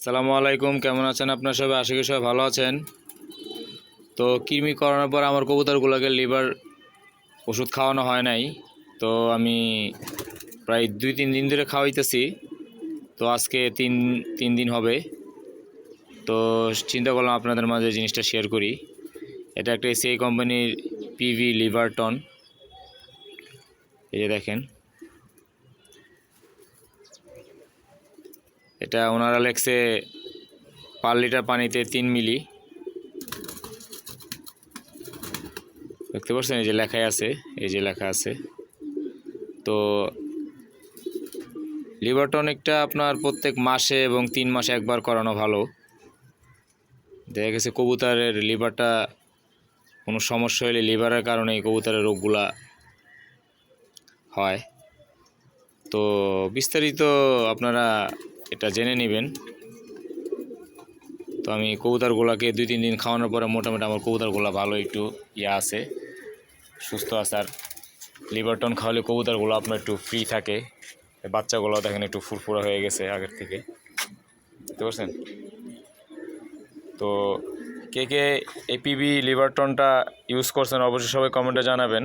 আসসালামু আলাইকুম, কেমন আছেন আপনার সবাই? আশা করি সবাই ভালো আছেন। তো কৃমি করানোর পর আমার কবুতরগুলোকে লিভার ওষুধ খাওয়ানো হয় নাই। তো আমি প্রায় 2-3 দিন ধরে খাওয়াইতেছি। তো আজকে তিন দিন হবে। তো চিন্তা করলাম আপনাদের মাঝে জিনিসটা শেয়ার করি। এটা একটা এসিআই কোম্পানির পিভি লিভারটন। এই যে দেখেন, এটা ওনারা লেখছে পার লিটার পানিতে 3 মিলি। দেখতে পাচ্ছেন, এই যে লেখাই আছে, এই যে লেখা আছে। তো লিভার টনিকটা আপনার প্রত্যেক মাসে এবং 3 মাসে একবার করানো ভালো। দেখা গেছে কবুতরের লিভারটা কোনো সমস্যা হলে লিভারের কারণে কবুতরের রোগগুলা হয়। তো বিস্তারিত আপনারা এটা জেনে নেবেন। তো আমি কবুতরগুলোকে 2-3 দিন খাওয়ানোর পরে মোটামুটি আমার কবুতরগুলো ভালো একটু আছে, সুস্থ আছে। আর লিভারটন খাওয়ালে কবুতরগুলো আপনার একটু ফ্রি থাকে। বাচ্চাগুলো দেখেন একটু ফুরফুরা হয়ে গেছে আগের থেকে, বুঝতে পারছেন? তো কে কে এপিবি লিভারটনটা ইউজ করছেন অবশ্যই সবাই কমেন্টে জানাবেন।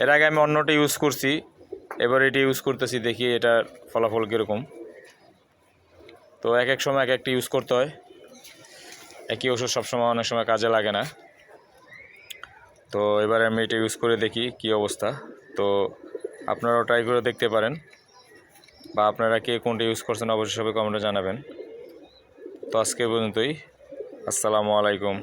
এর আগে আমি অন্যটা ইউজ করছি, এবার এটি ইউজ করতেছি, দেখি এটার ফলাফল কীরকম। তো এক এক সময় এক একটা ইউজ করতে হয়, একই ওষুধ সবসময় অনেক সময় কাজে লাগে না। তো এবারে আমি এটা ইউজ করে দেখি কি অবস্থা। তো আপনারাও ট্রাই করে দেখতে পারেন, বা আপনারা কে কোনটা ইউজ করছেন অবশ্যই সবাই কমেন্টে জানাবেন। তো আজকে পর্যন্তই। আসসালামু আলাইকুম।